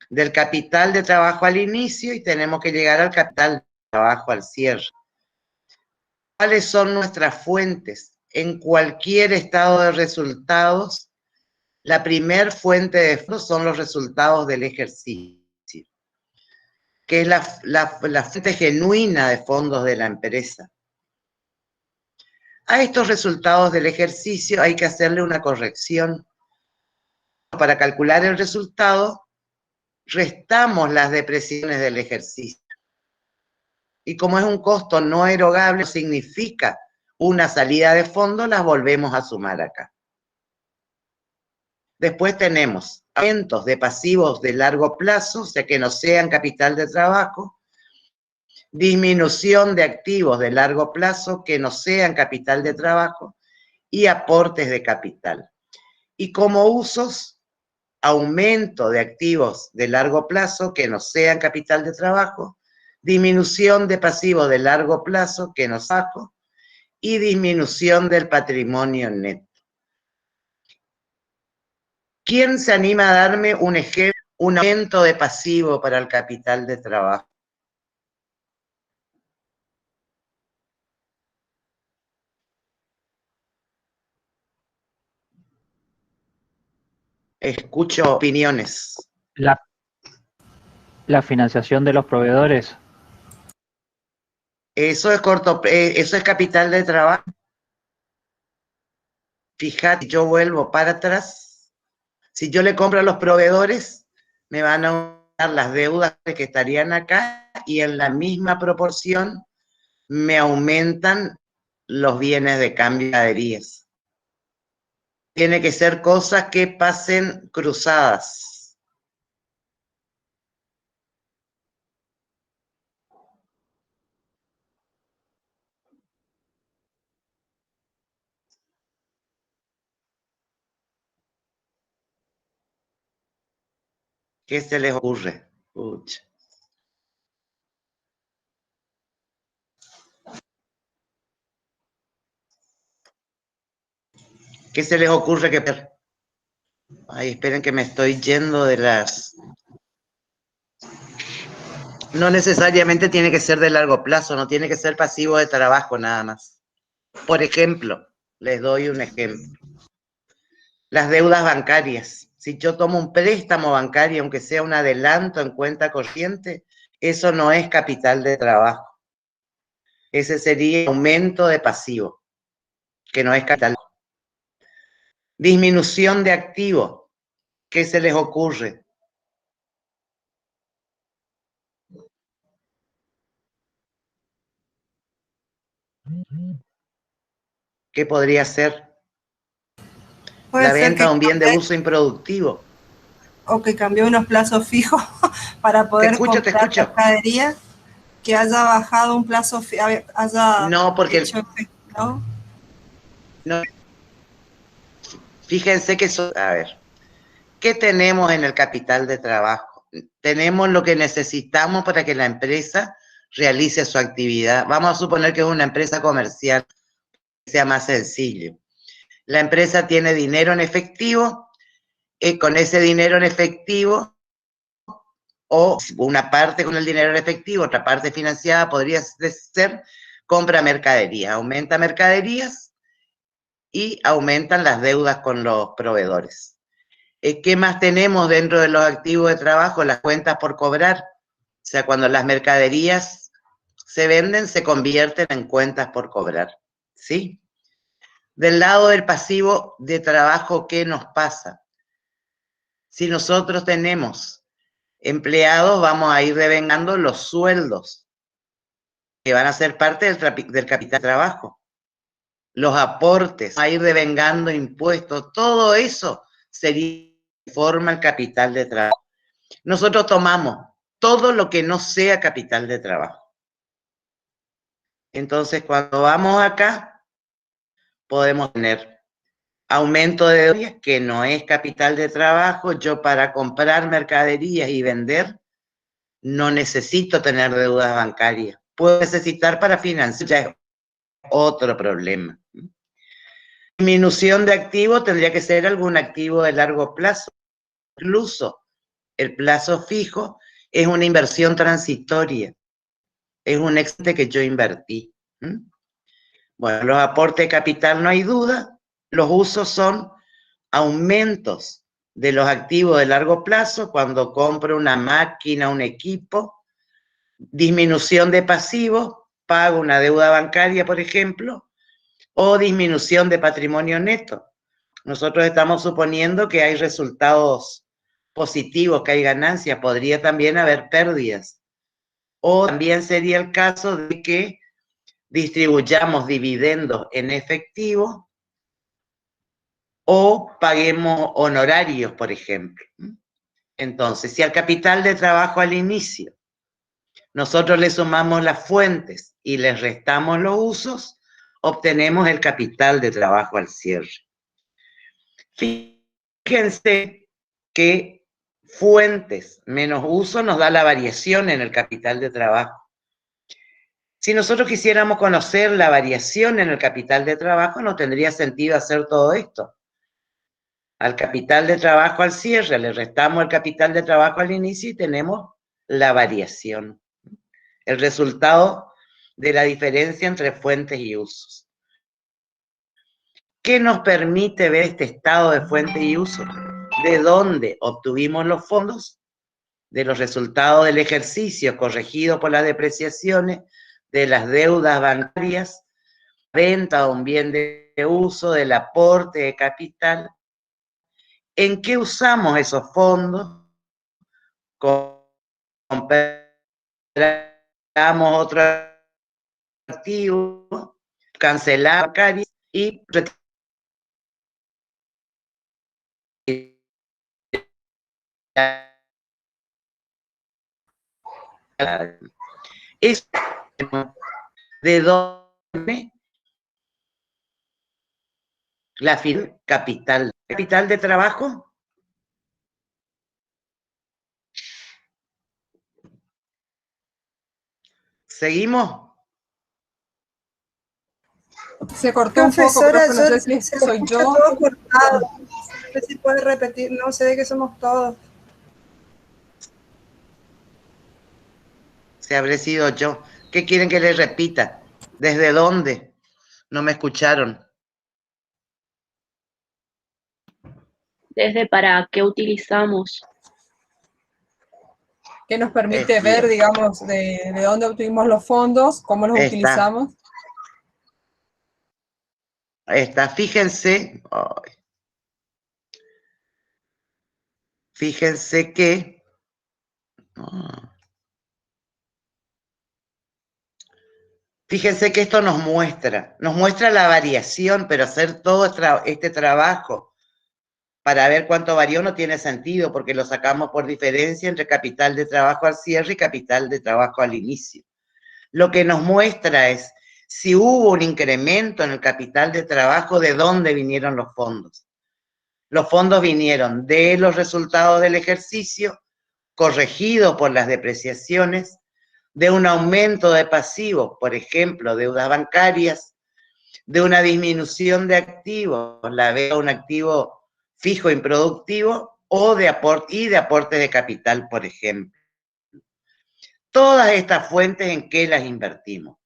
del capital de trabajo al inicio y tenemos que llegar al capital de trabajo al cierre. ¿Cuáles son nuestras fuentes? En cualquier estado de resultados, la primer fuente de fondos son los resultados del ejercicio, que es la fuente genuina de fondos de la empresa. A estos resultados del ejercicio hay que hacerle una corrección. Para calcular el resultado, restamos las depreciaciones del ejercicio. Y como es un costo no erogable, significa una salida de fondo, las volvemos a sumar acá. Después tenemos aumentos de pasivos de largo plazo, o sea que no sean capital de trabajo, disminución de activos de largo plazo que no sean capital de trabajo y aportes de capital. Y como usos, aumento de activos de largo plazo que no sean capital de trabajo, disminución de pasivos de largo plazo que no saco y disminución del patrimonio neto. ¿Quién se anima a darme un ejemplo, un aumento de pasivo para el capital de trabajo? Escucho opiniones. La financiación de los proveedores. Eso es capital de trabajo. Fíjate, yo vuelvo para atrás. Si yo le compro a los proveedores, me van a aumentar las deudas que estarían acá y en la misma proporción me aumentan los bienes de cambio y mercaderías. Tiene que ser cosas que pasen cruzadas. ¿Qué se les ocurre? Pucha. ¿Qué se les ocurre que... Ay, esperen que me estoy yendo de las... No necesariamente tiene que ser de largo plazo, no tiene que ser pasivo de trabajo nada más. Por ejemplo, les doy un ejemplo. Las deudas bancarias. Si yo tomo un préstamo bancario, aunque sea un adelanto en cuenta corriente, eso no es capital de trabajo. Ese sería aumento de pasivo, que no es capital. Disminución de activo. ¿Qué se les ocurre? ¿Qué podría ser? La venta de un bien de uso improductivo. O que cambió unos plazos fijos para poder comprar mercadería, que haya bajado un plazo, haya no, porque hecho efecto, ¿no? No. Fíjense que eso, a ver, ¿qué tenemos en el capital de trabajo? Tenemos lo que necesitamos para que la empresa realice su actividad. Vamos a suponer que es una empresa comercial, que sea más sencillo. La empresa tiene dinero en efectivo, con ese dinero en efectivo, o una parte con el dinero en efectivo, otra parte financiada, podría ser, compra mercaderías, aumenta mercaderías y aumentan las deudas con los proveedores. ¿Qué más tenemos dentro de los activos de trabajo? Las cuentas por cobrar. O sea, cuando las mercaderías se venden, se convierten en cuentas por cobrar. ¿Sí? Del lado del pasivo de trabajo, ¿qué nos pasa? Si nosotros tenemos empleados, vamos a ir devengando los sueldos, que van a ser parte del capital de trabajo. Los aportes, a ir devengando impuestos, todo eso sería forma el capital de trabajo. Nosotros tomamos todo lo que no sea capital de trabajo. Entonces, cuando vamos acá, podemos tener aumento de deudas, que no es capital de trabajo. Yo para comprar mercaderías y vender, no necesito tener deudas bancarias. Puedo necesitar para financiar, ya es otro problema. Disminución de activos tendría que ser algún activo de largo plazo. Incluso El plazo fijo es una inversión transitoria, es un excedente que yo invertí. Bueno, los aportes de capital no hay duda, los usos son aumentos de los activos de largo plazo cuando compro una máquina, un equipo, disminución de pasivos, pago una deuda bancaria, por ejemplo, o disminución de patrimonio neto. Nosotros estamos suponiendo que hay resultados positivos, que hay ganancias, podría también haber pérdidas. O también sería el caso de que distribuyamos dividendos en efectivo o paguemos honorarios, por ejemplo. Entonces, si al capital de trabajo al inicio nosotros le sumamos las fuentes y les restamos los usos, obtenemos el capital de trabajo al cierre. Fíjense que fuentes menos uso nos da la variación en el capital de trabajo. Si nosotros quisiéramos conocer la variación en el capital de trabajo, no tendría sentido hacer todo esto. Al capital de trabajo al cierre le restamos el capital de trabajo al inicio y tenemos la variación, el resultado de la diferencia entre fuentes y usos. ¿Qué nos permite ver este estado de fuentes y usos? ¿De dónde obtuvimos los fondos? De los resultados del ejercicio corregidos por las depreciaciones, de las deudas bancarias, venta de un bien de uso, del aporte de capital. ¿En qué usamos esos fondos? Compramos otro activo, cancelamos bancarias y es de dónde la capital de trabajo. ¿Seguimos? Se cortó profesora, un poco, no sé si soy yo. Todo cortado. No sé si puede repetir, no sé de qué somos todos. Se habré sido yo. ¿Qué quieren que les repita? ¿Desde dónde? No me escucharon. ¿Desde para qué utilizamos? ¿Qué nos permite ver, digamos, de dónde obtuvimos los fondos, cómo los utilizamos? Ahí está, fíjense. Fíjense que... Fíjense que esto nos muestra la variación, pero hacer todo este trabajo para ver cuánto varió no tiene sentido, porque lo sacamos por diferencia entre capital de trabajo al cierre y capital de trabajo al inicio. Lo que nos muestra es si hubo un incremento en el capital de trabajo, ¿de dónde vinieron los fondos? Los fondos vinieron de los resultados del ejercicio, corregidos por las depreciaciones, de un aumento de pasivos, por ejemplo, deudas bancarias, de una disminución de activos, la veo un activo fijo improductivo, o de aportes de capital, por ejemplo. Todas estas fuentes, ¿en qué las invertimos?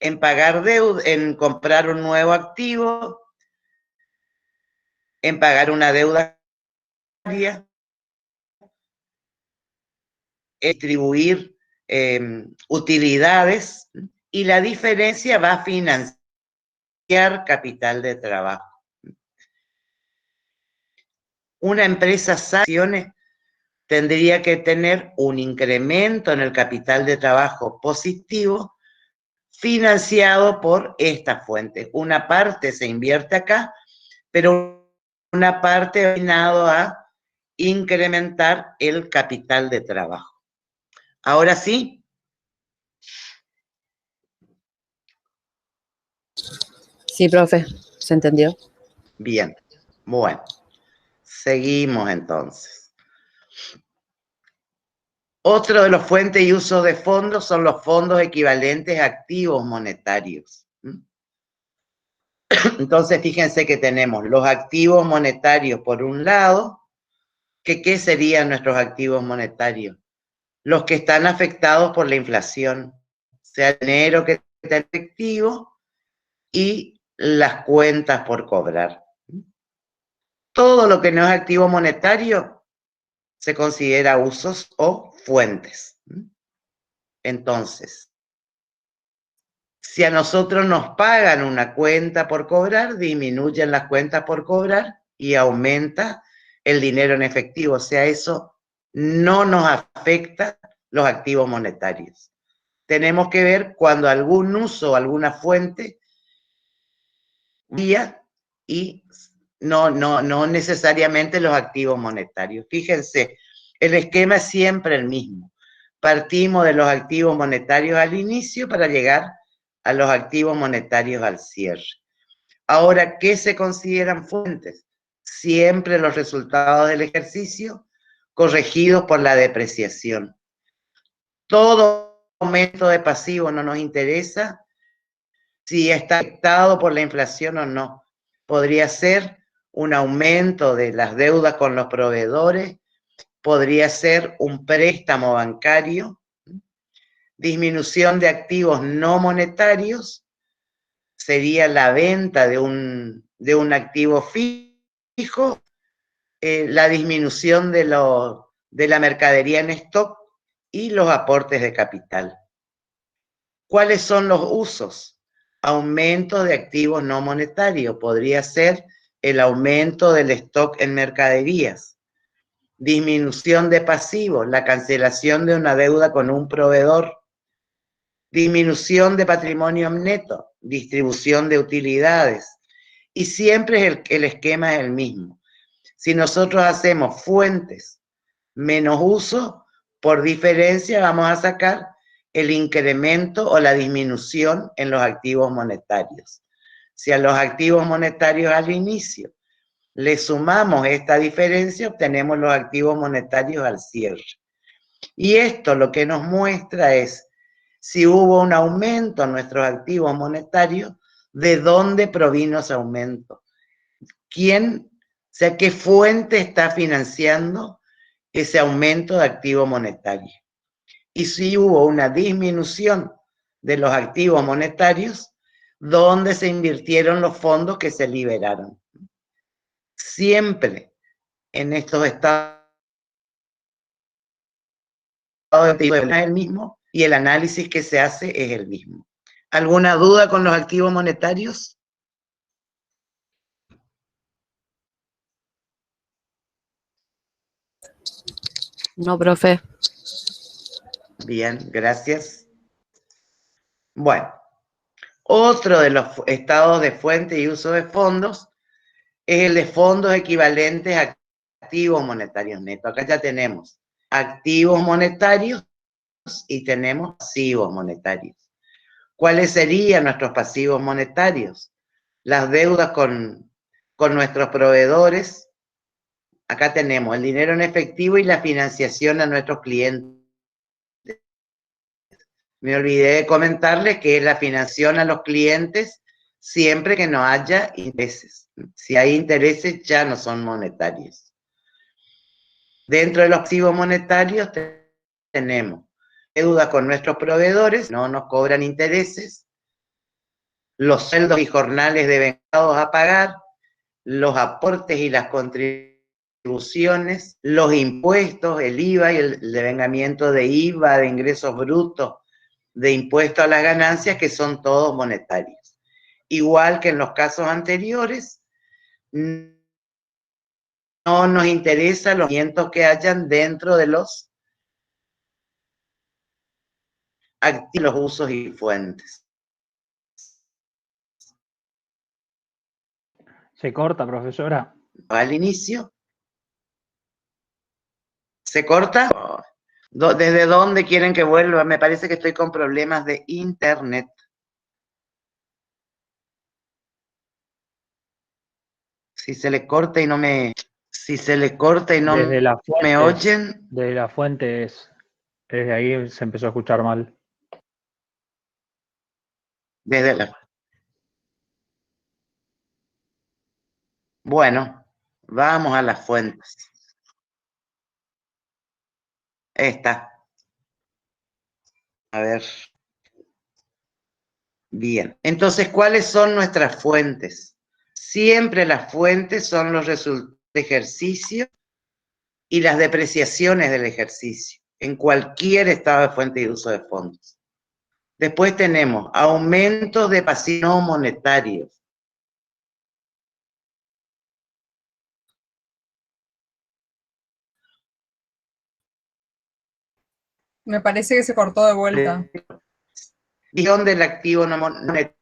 En pagar deuda, en comprar un nuevo activo, en pagar una deuda bancaria, distribuir utilidades, y la diferencia va a financiar capital de trabajo. Una empresa acciones tendría que tener un incremento en el capital de trabajo positivo financiado por esta fuente. Una parte se invierte acá, pero una parte destinado a incrementar el capital de trabajo. ¿Ahora sí? Sí, profe, ¿se entendió? Bien, bueno, seguimos entonces. Otro de los fuentes y uso de fondos son los fondos equivalentes a activos monetarios. Entonces, fíjense que tenemos los activos monetarios por un lado, ¿Qué serían nuestros activos monetarios? Los que están afectados por la inflación, sea el dinero que está en efectivo y las cuentas por cobrar. Todo lo que no es activo monetario se considera usos o fuentes. Entonces, si a nosotros nos pagan una cuenta por cobrar, disminuyen las cuentas por cobrar y aumenta el dinero en efectivo. O sea, eso no nos afecta los activos monetarios. Tenemos que ver cuando algún uso, alguna fuente, y no necesariamente los activos monetarios. Fíjense, el esquema es siempre el mismo. Partimos de los activos monetarios al inicio para llegar a los activos monetarios al cierre. Ahora, ¿qué se consideran fuentes? Siempre los resultados del ejercicio corregidos por la depreciación. Todo aumento de pasivo no nos interesa si está afectado por la inflación o no. Podría ser un aumento de las deudas con los proveedores, podría ser un préstamo bancario, disminución de activos no monetarios, sería la venta de un activo fijo, la disminución de la mercadería en stock y los aportes de capital. ¿Cuáles son los usos? Aumento de activos no monetarios, podría ser el aumento del stock en mercaderías, disminución de pasivos, la cancelación de una deuda con un proveedor, disminución de patrimonio neto, distribución de utilidades, y siempre el esquema es el mismo. Si nosotros hacemos fuentes menos uso, por diferencia vamos a sacar el incremento o la disminución en los activos monetarios. Si a los activos monetarios al inicio le sumamos esta diferencia, obtenemos los activos monetarios al cierre. Y esto lo que nos muestra es si hubo un aumento en nuestros activos monetarios, ¿de dónde provino ese aumento? ¿Quién, o sea, qué fuente está financiando ese aumento de activo monetario? Y si hubo una disminución de los activos monetarios, ¿dónde se invirtieron los fondos que se liberaron? Siempre en estos estados es el mismo y el análisis que se hace es el mismo. ¿Alguna duda con los activos monetarios? No, profe. Bien, gracias. Bueno, otro de los estados de fuente y uso de fondos es el de fondos equivalentes a activos monetarios netos. Acá ya tenemos activos monetarios y tenemos pasivos monetarios. ¿Cuáles serían nuestros pasivos monetarios? Las deudas con nuestros proveedores. Acá tenemos el dinero en efectivo y la financiación a nuestros clientes. Me olvidé de comentarles que es la financiación a los clientes siempre que no haya intereses. Si hay intereses, ya no son monetarios. Dentro de los activos monetarios tenemos deuda con nuestros proveedores, no nos cobran intereses, los sueldos y jornales de vengados a pagar, los aportes y las contribuciones, los impuestos, el IVA y el devengamiento de IVA, de ingresos brutos, de impuesto a las ganancias, que son todos monetarios. Igual que en los casos anteriores, no nos interesan los movimientos que hayan dentro de los activos, usos y fuentes. ¿Se corta, profesora? Al inicio. ¿Se corta? ¿Desde dónde quieren que vuelva? Me parece que estoy con problemas de internet. Si se le corta y no me... Si se le corta y no me oyen... Desde la fuente desde ahí se empezó a escuchar mal. Desde la... Bueno, vamos a las fuentes. Está. A ver. Bien. Entonces, ¿cuáles son nuestras fuentes? Siempre las fuentes son los resultados de ejercicio y las depreciaciones del ejercicio, en cualquier estado de fuente y uso de fondos. Después tenemos aumentos de pasivos no monetarios. Me parece que se cortó de vuelta. Del activo no monetario.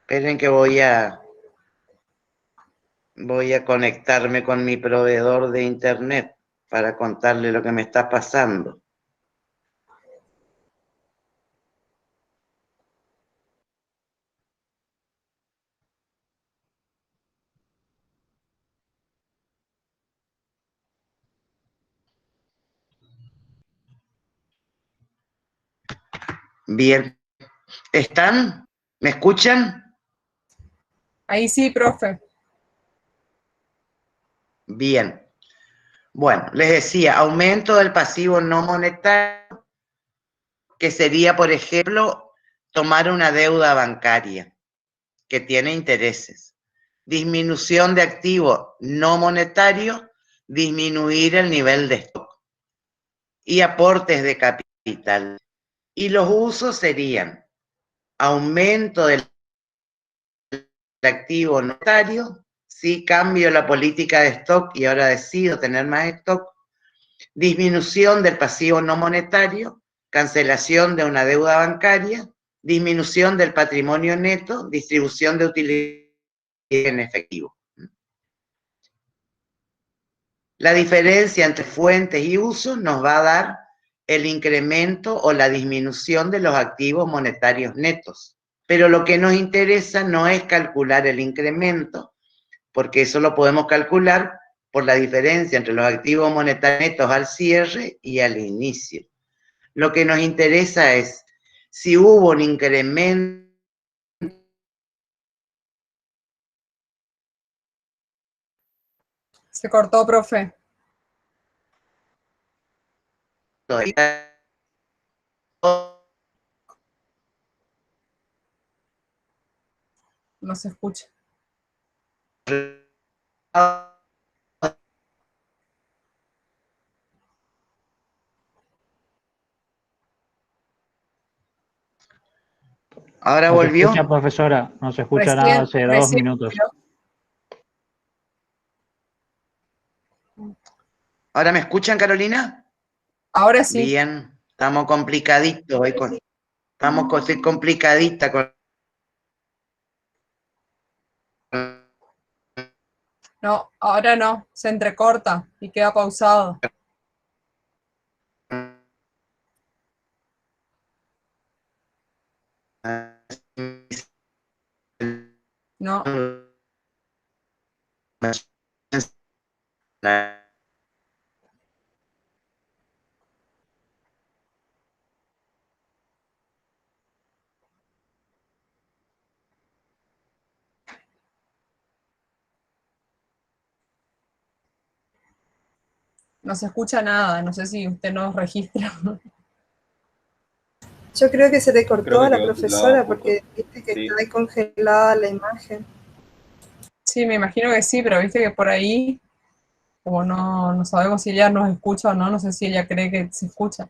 Esperen que voy a conectarme con mi proveedor de internet para contarle lo que me está pasando. Bien. ¿Están? ¿Me escuchan? Ahí sí, profe. Bien. Bueno, les decía, aumento del pasivo no monetario, que sería, por ejemplo, tomar una deuda bancaria que tiene intereses. Disminución de activo no monetario, disminuir el nivel de stock. Y aportes de capital. Y los usos serían aumento del activo monetario, si cambio la política de stock y ahora decido tener más stock, disminución del pasivo no monetario, cancelación de una deuda bancaria, disminución del patrimonio neto, distribución de utilidades en efectivo. La diferencia entre fuentes y usos nos va a dar el incremento o la disminución de los activos monetarios netos. Pero lo que nos interesa no es calcular el incremento, porque eso lo podemos calcular por la diferencia entre los activos monetarios netos al cierre y al inicio. Lo que nos interesa es si hubo un incremento. Se cortó, profe. No se escucha. Ahora No se volvió. escucha, profesora, no se escucha nada hace 2 minutos. ¿Ahora me escuchan, Carolina? Ahora sí. Bien, estamos complicaditos hoy con... Estoy complicadita con... No, ahora no. Se entrecorta y queda pausado. No. No se escucha nada. No sé si usted nos registra. Yo creo que se le cortó Creo a que la quedó profesora tildado justo. porque viste que Sí. está ahí congelada la imagen. Sí, me imagino que sí, pero viste que por ahí, como no sabemos si ella nos escucha o no, no sé si ella cree que se escucha.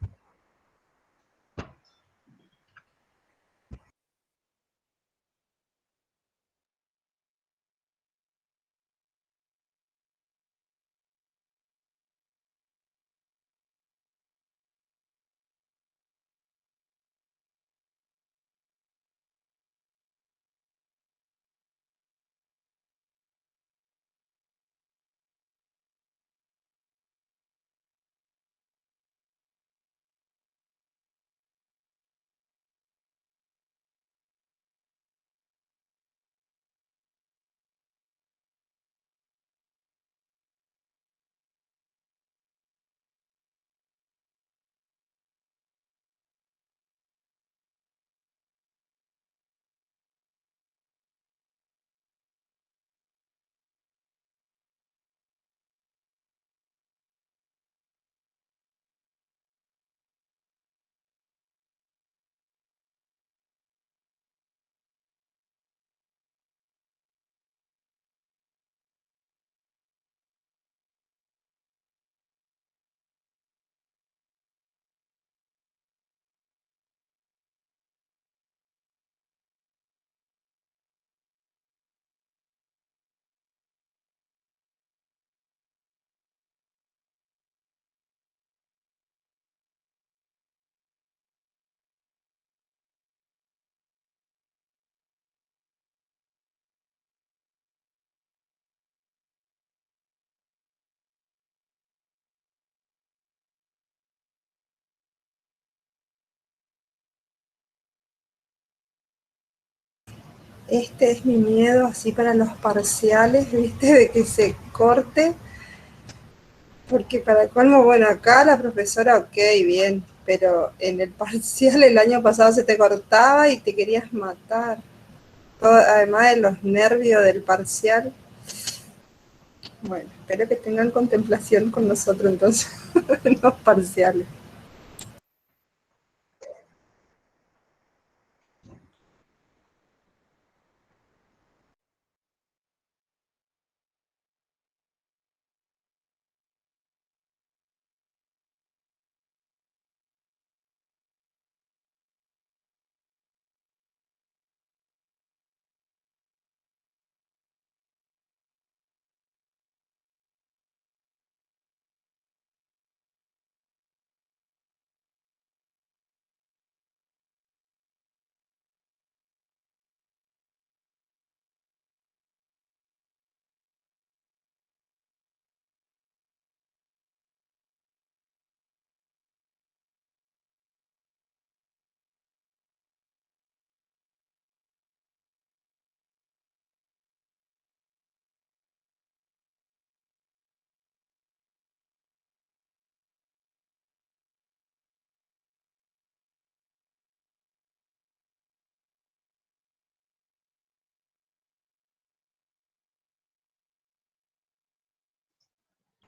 Este es mi miedo así para los parciales, ¿viste? De que se corte. Porque para colmo, bueno, acá la profesora, ok, bien, pero en el parcial el año pasado se te cortaba y te querías matar. Todo, además de los nervios del parcial. Bueno, espero que tengan contemplación con nosotros entonces, en los parciales.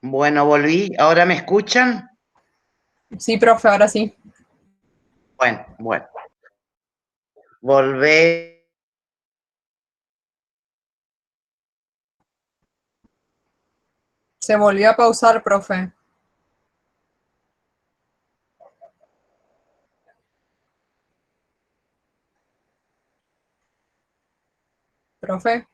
Bueno, volví. ¿Ahora me escuchan? Sí, profe, ahora sí. Bueno. Volvé. Se volvió a pausar, profe. Profe.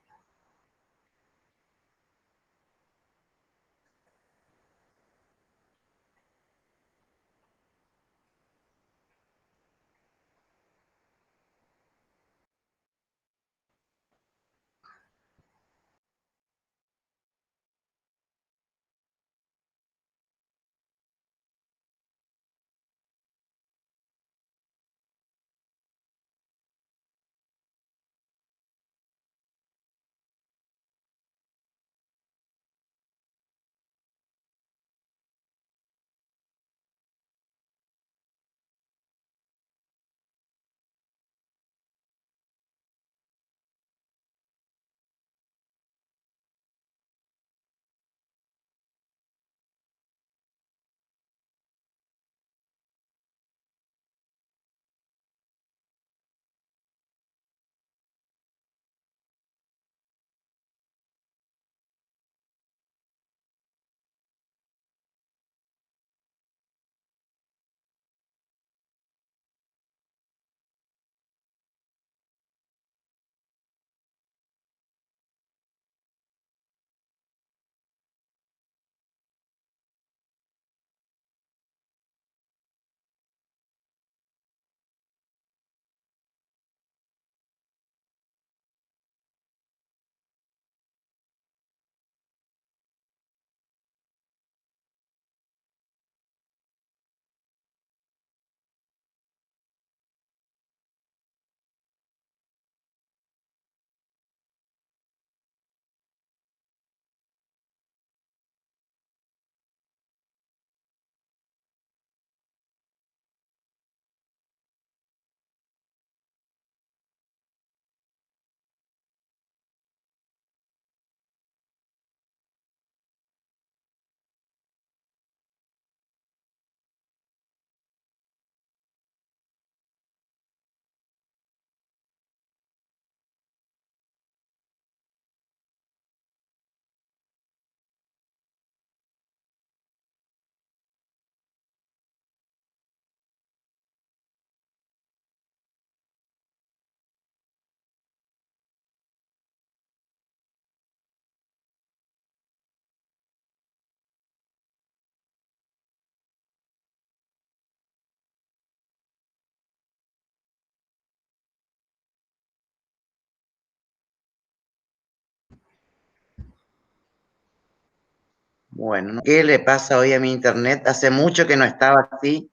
Bueno, ¿qué le pasa hoy a mi internet? Hace mucho que no estaba así,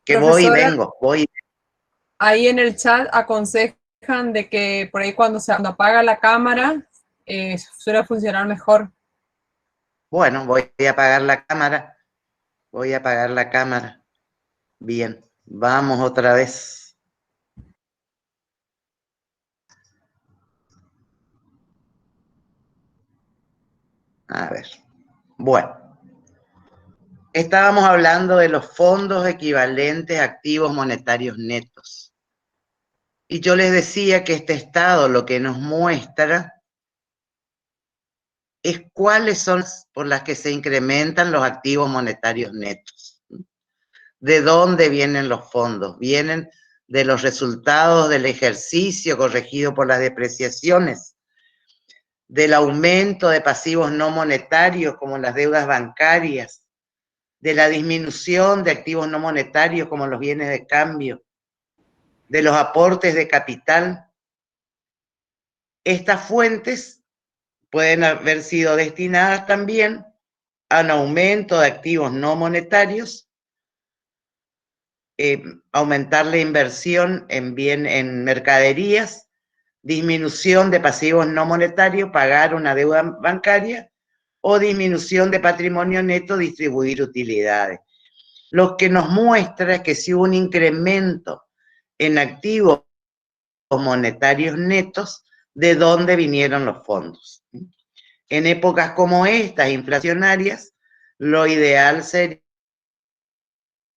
que Profesora, voy. ahí en el chat aconsejan quejan de que por ahí cuando apaga la cámara suele funcionar mejor. Bueno, voy a apagar la cámara. Voy a apagar la cámara. Bien, vamos otra vez. A ver. Bueno. Estábamos hablando de los fondos equivalentes a activos monetarios netos. Y yo les decía que este estado lo que nos muestra es cuáles son por las que se incrementan los activos monetarios netos. ¿De dónde vienen los fondos? Vienen de los resultados del ejercicio corregido por las depreciaciones, del aumento de pasivos no monetarios como las deudas bancarias, de la disminución de activos no monetarios como los bienes de cambio, de los aportes de capital. Estas fuentes pueden haber sido destinadas también a un aumento de activos no monetarios, aumentar la inversión en mercaderías, disminución de pasivos no monetarios, pagar una deuda bancaria, o disminución de patrimonio neto, distribuir utilidades. Lo que nos muestra es que si hubo un incremento en activos monetarios netos, ¿de dónde vinieron los fondos? En épocas como estas, inflacionarias, lo ideal sería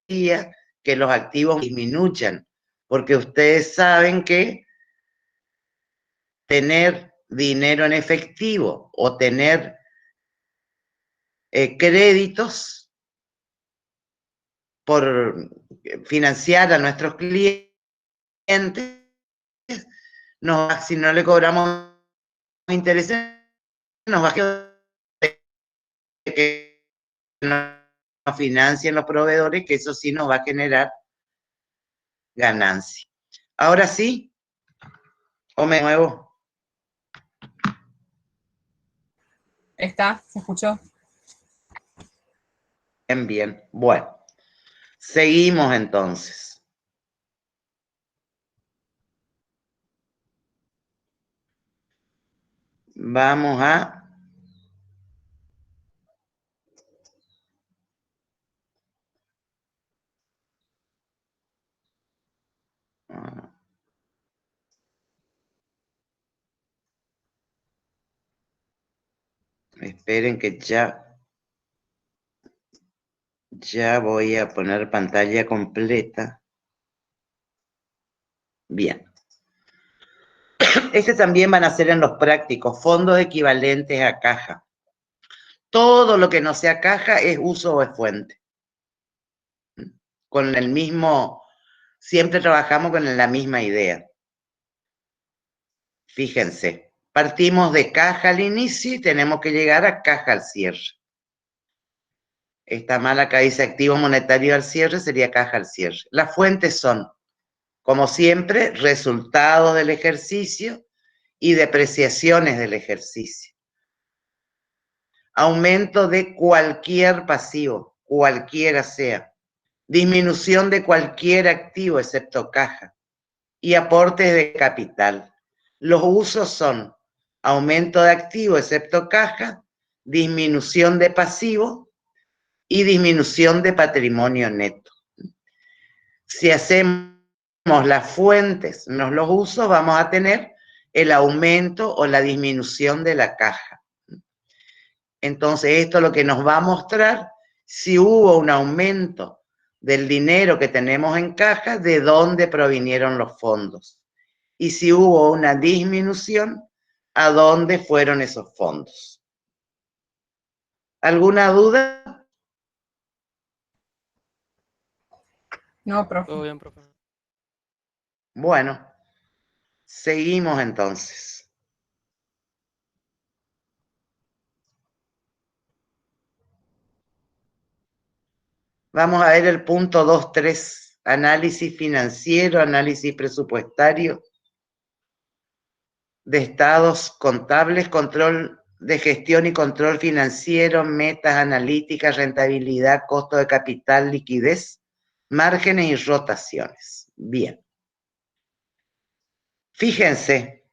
que los activos disminuyan, porque ustedes saben que tener dinero en efectivo o tener créditos por financiar a nuestros clientes, si no le cobramos intereses, nos va a quedar que nos financien los proveedores, que eso sí nos va a generar ganancia. Ahora sí, o me muevo. ¿Está? ¿Se escuchó? Bien, bien. Bueno, seguimos entonces. Vamos a... Esperen que ya voy a poner pantalla completa. Bien. Este también van a ser en los prácticos, fondos equivalentes a caja. Todo lo que no sea caja es uso o es fuente. Con el mismo, siempre trabajamos con la misma idea. Fíjense, partimos de caja al inicio y tenemos que llegar a caja al cierre. Está mal acá, dice activo monetario al cierre, sería caja al cierre. Las fuentes son, como siempre, resultados del ejercicio y depreciaciones del ejercicio. Aumento de cualquier pasivo, cualquiera sea. Disminución de cualquier activo excepto caja. Y aportes de capital. Los usos son aumento de activo excepto caja, disminución de pasivo y disminución de patrimonio neto. Si hacemos las fuentes, no los usos, vamos a tener el aumento o la disminución de la caja. Entonces, esto es lo que nos va a mostrar si hubo un aumento del dinero que tenemos en caja, de dónde provinieron los fondos. Y si hubo una disminución, ¿a dónde fueron esos fondos? ¿Alguna duda? No, profe. Todo bien, profe. Bueno, seguimos entonces. Vamos a ver el punto 2.3, análisis financiero, análisis presupuestario, de estados contables, control de gestión y control financiero, metas analíticas, rentabilidad, costo de capital, liquidez, márgenes y rotaciones. Bien. Fíjense,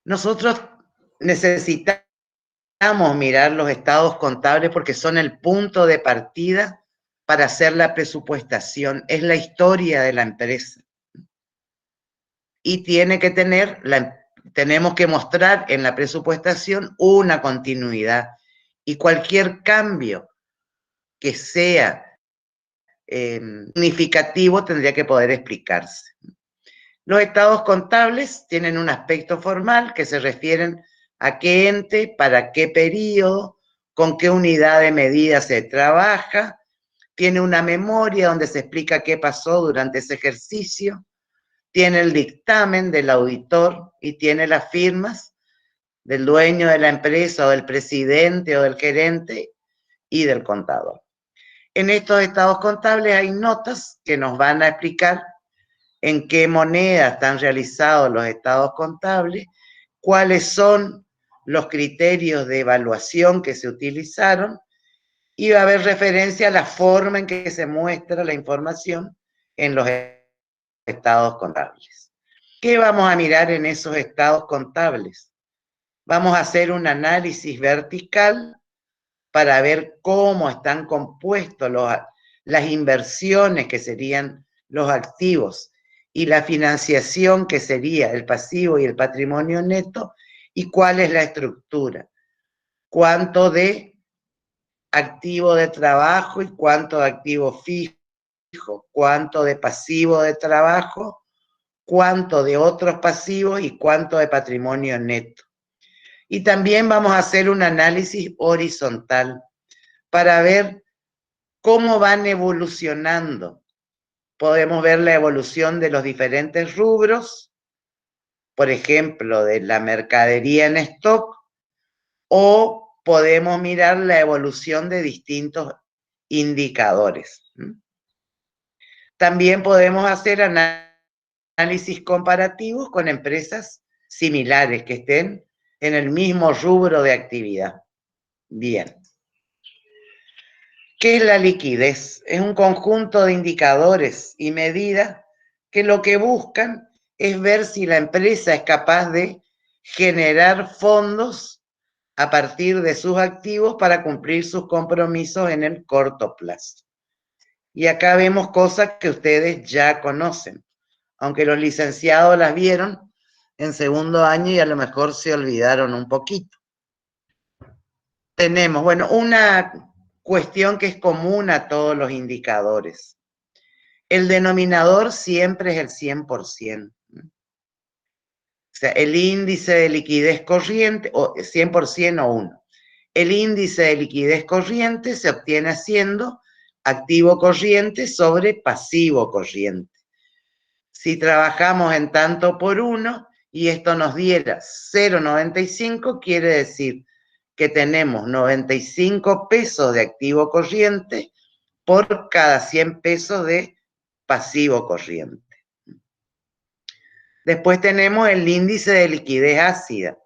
nosotros necesitamos mirar los estados contables porque son el punto de partida para hacer la presupuestación, es la historia de la empresa. Y tiene que tener, tenemos que mostrar en la presupuestación una continuidad. Y cualquier cambio que sea significativo tendría que poder explicarse. Los estados contables tienen un aspecto formal que se refieren a qué ente, para qué periodo, con qué unidad de medida se trabaja, tiene una memoria donde se explica qué pasó durante ese ejercicio, tiene el dictamen del auditor y tiene las firmas del dueño de la empresa o del presidente o del gerente y del contador. En estos estados contables hay notas que nos van a explicar en qué moneda están realizados los estados contables, cuáles son los criterios de evaluación que se utilizaron, y va a haber referencia a la forma en que se muestra la información en los estados contables. ¿Qué vamos a mirar en esos estados contables? Vamos a hacer un análisis vertical para ver cómo están compuestos las inversiones, que serían los activos, y la financiación, que sería el pasivo y el patrimonio neto, y cuál es la estructura. Cuánto de activo de trabajo y cuánto de activo fijo, cuánto de pasivo de trabajo, cuánto de otros pasivos y cuánto de patrimonio neto. Y también vamos a hacer un análisis horizontal para ver cómo van evolucionando. Podemos ver la evolución de los diferentes rubros, por ejemplo, de la mercadería en stock, o podemos mirar la evolución de distintos indicadores. También podemos hacer análisis comparativos con empresas similares que estén en el mismo rubro de actividad. Bien. ¿Qué es la liquidez? Es un conjunto de indicadores y medidas que lo que buscan es ver si la empresa es capaz de generar fondos a partir de sus activos para cumplir sus compromisos en el corto plazo. Y acá vemos cosas que ustedes ya conocen, aunque los licenciados las vieron en segundo año y a lo mejor se olvidaron un poquito. Tenemos, bueno, una cuestión que es común a todos los indicadores. El denominador siempre es el 100%. O sea, el índice de liquidez corriente, o 100% o 1. El índice de liquidez corriente se obtiene haciendo activo corriente sobre pasivo corriente. Si trabajamos en tanto por 1 y esto nos diera 0,95, quiere decir que tenemos 95 pesos de activo corriente por cada 100 pesos de pasivo corriente. Después tenemos el índice de liquidez ácida.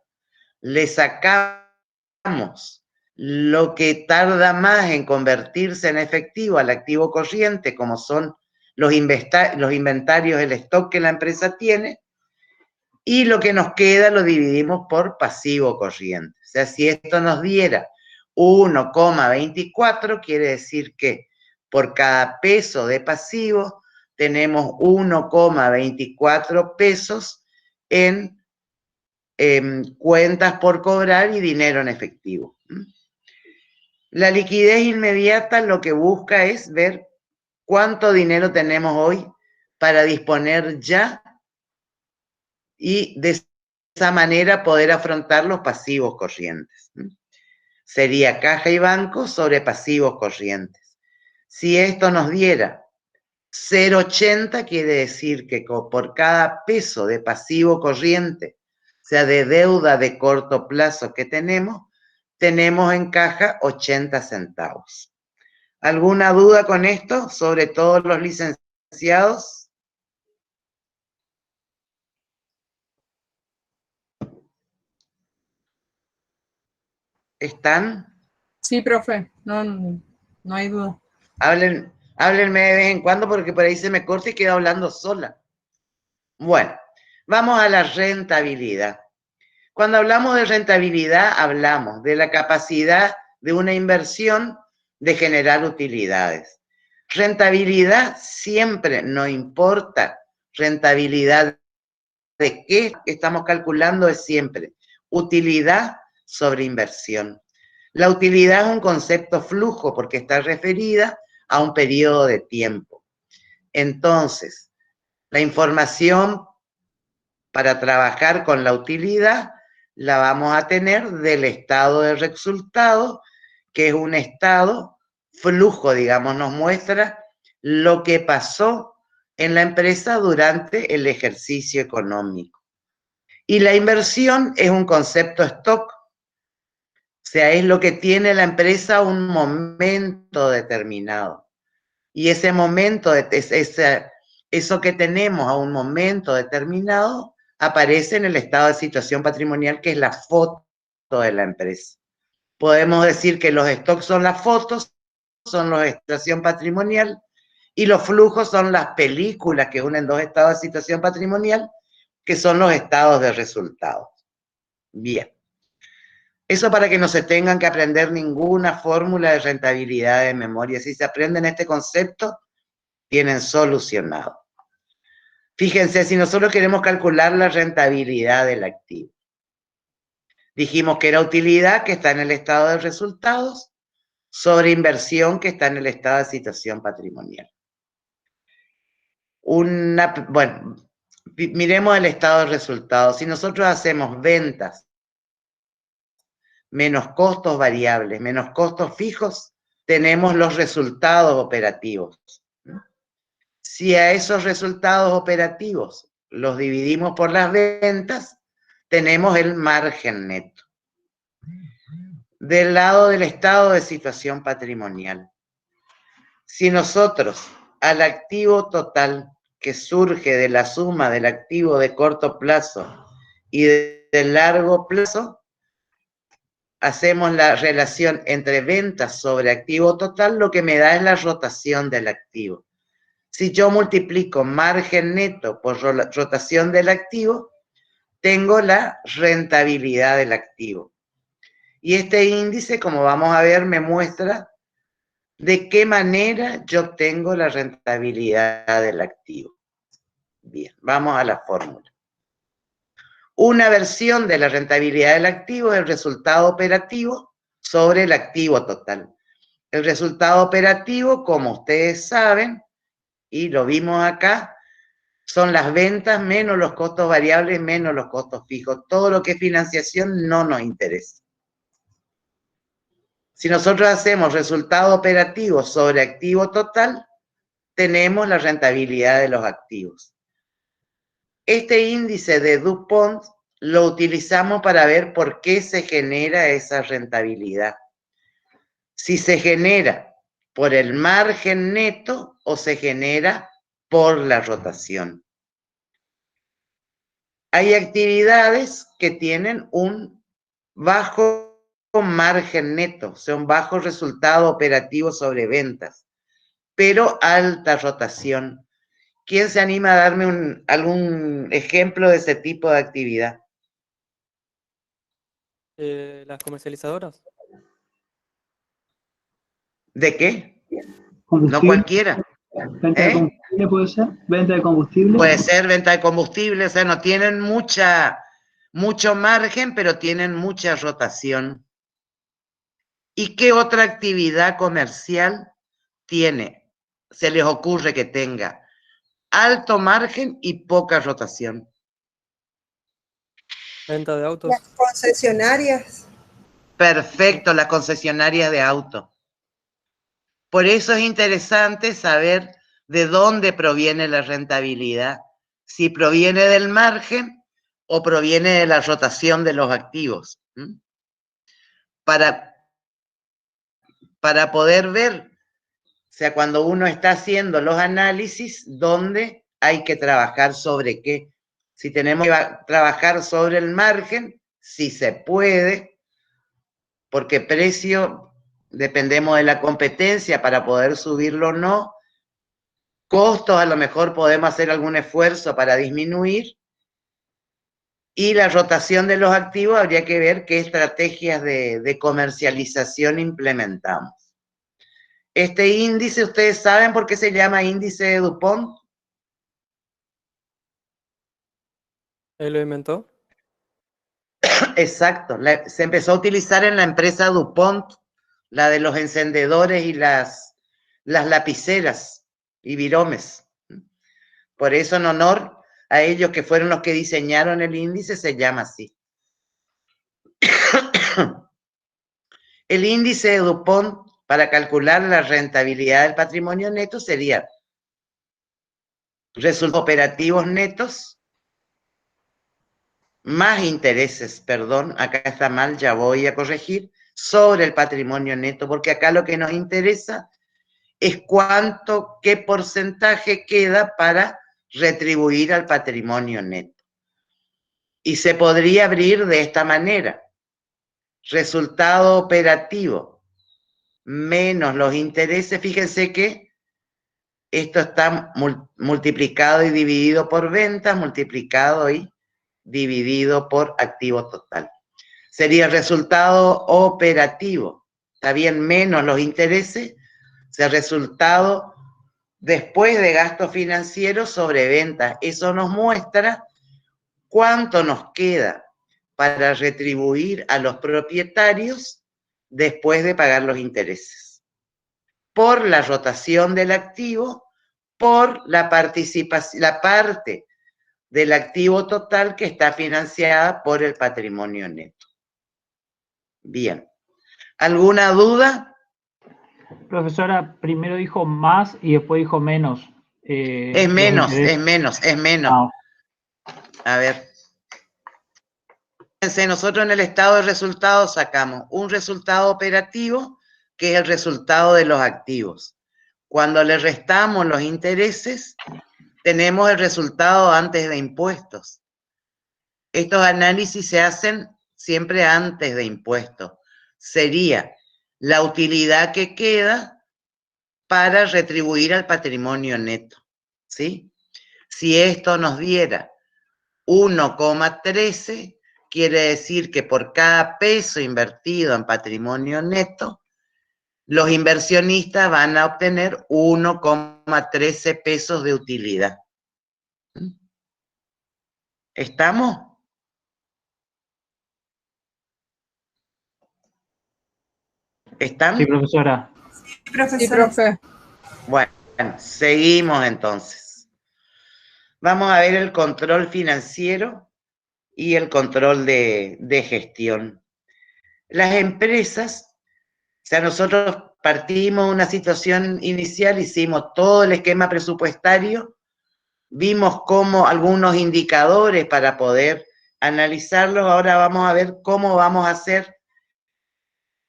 Le sacamos lo que tarda más en convertirse en efectivo al activo corriente, como son los inventarios, el stock que la empresa tiene, y lo que nos queda lo dividimos por pasivo corriente. O sea, si esto nos diera 1,24, quiere decir que por cada peso de pasivo tenemos 1,24 pesos en cuentas por cobrar y dinero en efectivo. La liquidez inmediata lo que busca es ver cuánto dinero tenemos hoy para disponer ya y de esa manera poder afrontar los pasivos corrientes. Sería caja y banco sobre pasivos corrientes. Si esto nos diera 0,80, quiere decir que por cada peso de pasivo corriente, o sea, de deuda de corto plazo que tenemos en caja 80 centavos. ¿Alguna duda con esto? Sobre todo los licenciados. ¿Están? Sí, profe, no hay duda. Háblenme de vez en cuando porque por ahí se me corta y quedo hablando sola. Bueno, Vamos a la rentabilidad. Cuando hablamos de rentabilidad, hablamos de la capacidad de una inversión de generar utilidades. Rentabilidad siempre no importa. Rentabilidad de qué estamos calculando es siempre utilidad sobre inversión. La utilidad es un concepto flujo porque está referida a un periodo de tiempo. Entonces, la información para trabajar con la utilidad la vamos a tener del estado de resultado, que es un estado flujo, digamos, nos muestra lo que pasó en la empresa durante el ejercicio económico. Y la inversión es un concepto stock, o sea, es lo que tiene la empresa a un momento determinado. Y ese momento, eso que tenemos a un momento determinado, aparece en el estado de situación patrimonial, que es la foto de la empresa. Podemos decir que los stocks son las fotos, son los de situación patrimonial, y los flujos son las películas que unen dos estados de situación patrimonial, que son los estados de resultados. Bien. Eso para que no se tengan que aprender ninguna fórmula de rentabilidad de memoria. Si se aprenden este concepto, tienen solucionado. Fíjense, si nosotros queremos calcular la rentabilidad del activo, dijimos que era utilidad, que está en el estado de resultados, sobre inversión, que está en el estado de situación patrimonial. Bueno, miremos el estado de resultados. Si nosotros hacemos ventas menos costos variables, menos costos fijos, tenemos los resultados operativos. Si a esos resultados operativos los dividimos por las ventas, tenemos el margen neto. Del lado del estado de situación patrimonial, si nosotros al activo total que surge de la suma del activo de corto plazo y de largo plazo, hacemos la relación entre ventas sobre activo total, lo que me da es la rotación del activo. Si yo multiplico margen neto por rotación del activo, tengo la rentabilidad del activo. Y este índice, como vamos a ver, me muestra de qué manera yo obtengo la rentabilidad del activo. Bien, vamos a la fórmula. Una versión de la rentabilidad del activo es el resultado operativo sobre el activo total. El resultado operativo, como ustedes saben, y lo vimos acá, son las ventas menos los costos variables menos los costos fijos. Todo lo que es financiación no nos interesa. Si nosotros hacemos resultado operativo sobre activo total, tenemos la rentabilidad de los activos. Este índice de DuPont lo utilizamos para ver por qué se genera esa rentabilidad. Si se genera por el margen neto o se genera por la rotación. Hay actividades que tienen un bajo margen neto, o sea, un bajo resultado operativo sobre ventas, pero alta rotación. ¿Quién se anima a darme algún ejemplo de ese tipo de actividad? Las comercializadoras. ¿De qué? Combustible. No cualquiera. Venta de combustible puede ser. Venta de combustible. Puede ser venta de combustible, o sea, no tienen mucho margen, pero tienen mucha rotación. ¿Y qué otra actividad comercial tiene? Se les ocurre que tenga alto margen y poca rotación. Venta de autos. Las concesionarias. Perfecto, las concesionarias de auto. Por eso es interesante saber de dónde proviene la rentabilidad, si proviene del margen o proviene de la rotación de los activos. Para poder ver, o sea, cuando uno está haciendo los análisis, dónde hay que trabajar sobre qué. Si tenemos que trabajar sobre el margen, si se puede, porque precio dependemos de la competencia para poder subirlo o no. Costos, a lo mejor podemos hacer algún esfuerzo para disminuir. Y la rotación de los activos, habría que ver qué estrategias de comercialización implementamos. Este índice, ¿ustedes saben por qué se llama índice de Dupont? ¿Él lo inventó? Exacto, se empezó a utilizar en la empresa DuPont, la de los encendedores y las lapiceras y viromes. Por eso, en honor a ellos que fueron los que diseñaron el índice, se llama así. El índice de DuPont para calcular la rentabilidad del patrimonio neto sería resultados operativos netos más intereses, perdón, acá está mal, ya voy a corregir, sobre el patrimonio neto, porque acá lo que nos interesa es qué porcentaje queda para retribuir al patrimonio neto. Y se podría abrir de esta manera: resultado operativo menos los intereses. Fíjense que esto está multiplicado y dividido por ventas, multiplicado y dividido por activo total. Sería resultado operativo, está bien, menos los intereses, o sea, resultado después de gastos financieros sobre ventas. Eso nos muestra cuánto nos queda para retribuir a los propietarios después de pagar los intereses, por la rotación del activo, por la participación, la parte del activo total que está financiada por el patrimonio neto. Bien. ¿Alguna duda? Profesora, primero dijo más y después dijo menos. Es menos, es menos, es menos. A ver. Fíjense, nosotros en el estado de resultados sacamos un resultado operativo, que es el resultado de los activos. Cuando le restamos los intereses, tenemos el resultado antes de impuestos. Estos análisis se hacen siempre antes de impuestos. Sería la utilidad que queda para retribuir al patrimonio neto, ¿sí? Si esto nos diera 1,13, quiere decir que por cada peso invertido en patrimonio neto, los inversionistas van a obtener 1,13 pesos de utilidad. ¿Estamos? ¿Estamos? Sí, profesora. Sí, profe. Bueno, seguimos entonces. Vamos a ver el control financiero y el control de gestión. Las empresas, o sea, nosotros partimos de una situación inicial, hicimos todo el esquema presupuestario, vimos cómo algunos indicadores para poder analizarlos. Ahora vamos a ver cómo vamos a hacer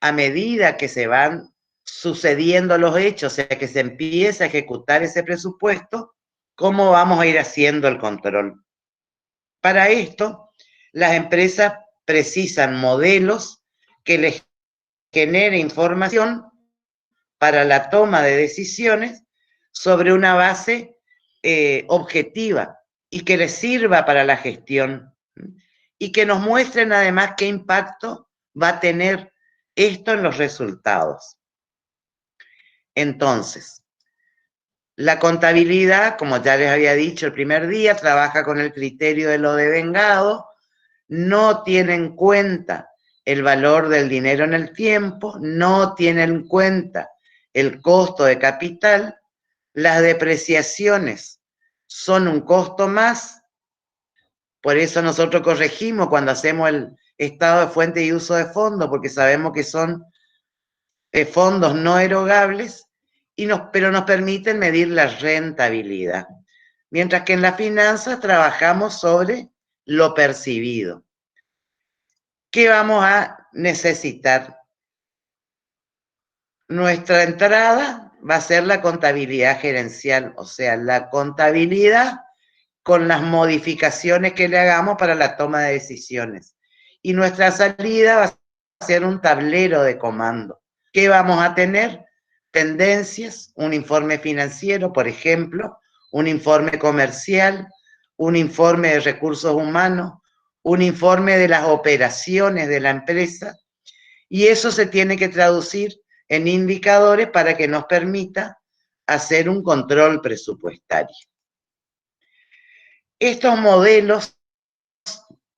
a medida que se van sucediendo los hechos, o sea, que se empieza a ejecutar ese presupuesto, cómo vamos a ir haciendo el control. Para esto, las empresas precisan modelos que les genere información para la toma de decisiones sobre una base objetiva y que les sirva para la gestión y que nos muestren además qué impacto va a tener esto en los resultados. Entonces, la contabilidad, como ya les había dicho el primer día, trabaja con el criterio de lo devengado, no tiene en cuenta el valor del dinero en el tiempo, no tiene en cuenta el costo de capital, las depreciaciones son un costo más, por eso nosotros corregimos cuando hacemos el estado de fuente y uso de fondos, porque sabemos que son fondos no erogables, pero nos permiten medir la rentabilidad. Mientras que en las finanzas trabajamos sobre lo percibido. ¿Qué vamos a necesitar? Nuestra entrada va a ser la contabilidad gerencial, o sea, la contabilidad con las modificaciones que le hagamos para la toma de decisiones. Y nuestra salida va a ser un tablero de comando. ¿Qué vamos a tener? Tendencias, un informe financiero, por ejemplo, un informe comercial, un informe de recursos humanos, un informe de las operaciones de la empresa, y eso se tiene que traducir en indicadores para que nos permita hacer un control presupuestario. Estos modelos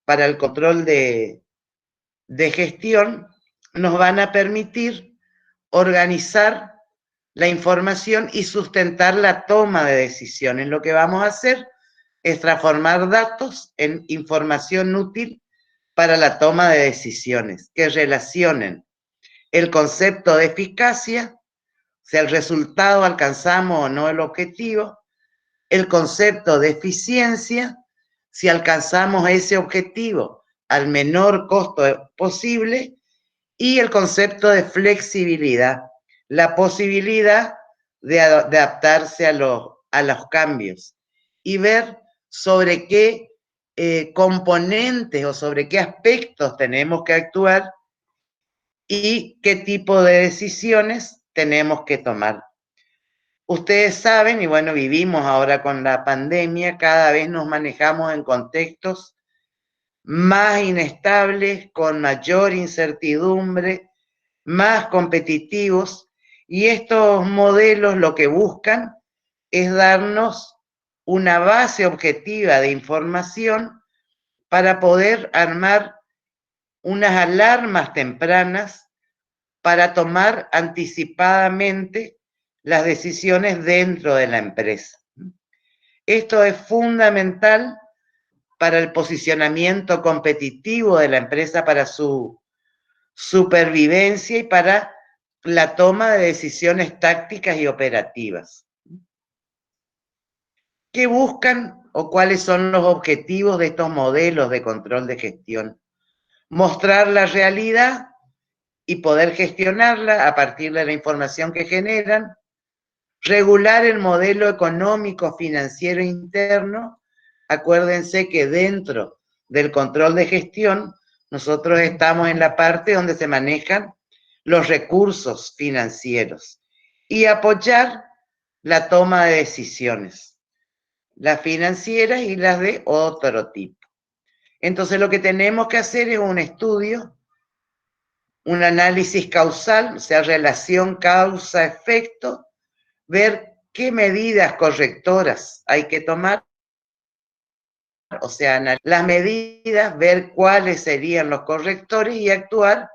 para el control de gestión nos van a permitir organizar la información y sustentar la toma de decisiones. Lo que vamos a hacer es transformar datos en información útil para la toma de decisiones, que relacionen el concepto de eficacia, si el resultado alcanzamos o no el objetivo, el concepto de eficiencia, si alcanzamos ese objetivo al menor costo posible, y el concepto de flexibilidad, la posibilidad de adaptarse a los cambios y ver sobre qué componentes o sobre qué aspectos tenemos que actuar y qué tipo de decisiones tenemos que tomar. Ustedes saben, y bueno, vivimos ahora con la pandemia, cada vez nos manejamos en contextos más inestables, con mayor incertidumbre, más competitivos, y estos modelos lo que buscan es darnos una base objetiva de información para poder armar unas alarmas tempranas para tomar anticipadamente las decisiones dentro de la empresa. Esto es fundamental para el posicionamiento competitivo de la empresa, para su supervivencia y para la toma de decisiones tácticas y operativas. ¿Qué buscan o cuáles son los objetivos de estos modelos de control de gestión? Mostrar la realidad y poder gestionarla a partir de la información que generan, regular el modelo económico financiero interno. Acuérdense que dentro del control de gestión nosotros estamos en la parte donde se manejan los recursos financieros, y apoyar la toma de decisiones, las financieras y las de otro tipo. Entonces lo que tenemos que hacer es un estudio, un análisis causal, o sea, relación causa-efecto, ver qué medidas correctoras hay que tomar, o sea, las medidas, ver cuáles serían los correctores y actuar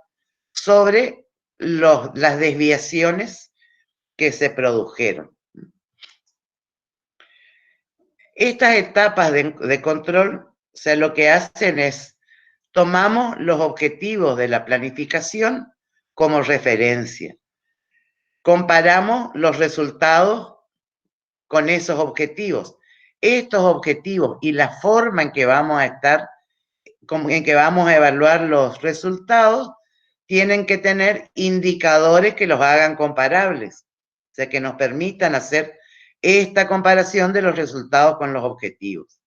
sobre las desviaciones que se produjeron. Estas etapas de control, o sea, lo que hacen es, tomamos los objetivos de la planificación como referencia, comparamos los resultados con esos objetivos. Estos objetivos y la forma en que vamos a estar, en que vamos a evaluar los resultados, tienen que tener indicadores que los hagan comparables, o sea, que nos permitan hacer esta comparación de los resultados con los objetivos.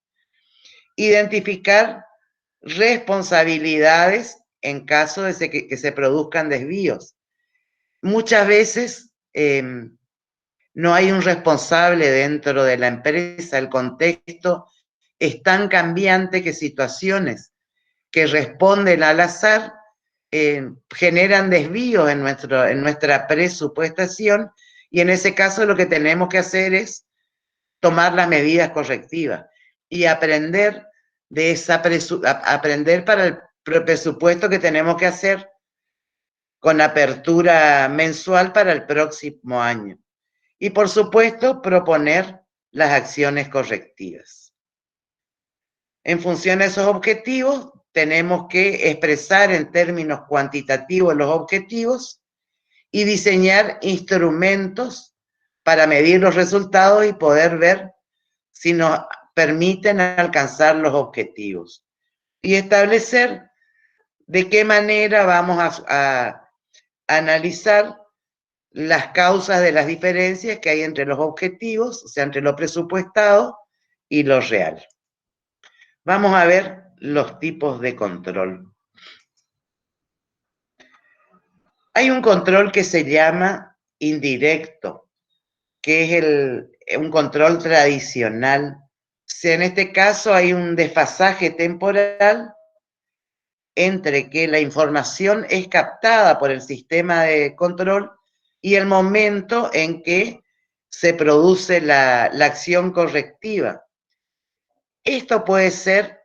Identificar responsabilidades en caso de que se produzcan desvíos. Muchas veces no hay un responsable dentro de la empresa, el contexto es tan cambiante que situaciones que responden al azar generan desvíos en nuestra presupuestación, y en ese caso lo que tenemos que hacer es tomar las medidas correctivas y aprender aprender para el presupuesto que tenemos que hacer con apertura mensual para el próximo año. Y por supuesto, proponer las acciones correctivas. En función de esos objetivos, tenemos que expresar en términos cuantitativos los objetivos y diseñar instrumentos para medir los resultados y poder ver si nos permiten alcanzar los objetivos. Y establecer de qué manera vamos a analizar las causas de las diferencias que hay entre los objetivos, o sea, entre lo presupuestado y lo real. Vamos a ver los tipos de control. Hay un control que se llama indirecto, que es un control tradicional. O sea, en este caso hay un desfasaje temporal entre que la información es captada por el sistema de control y el momento en que se produce la acción correctiva. Esto puede ser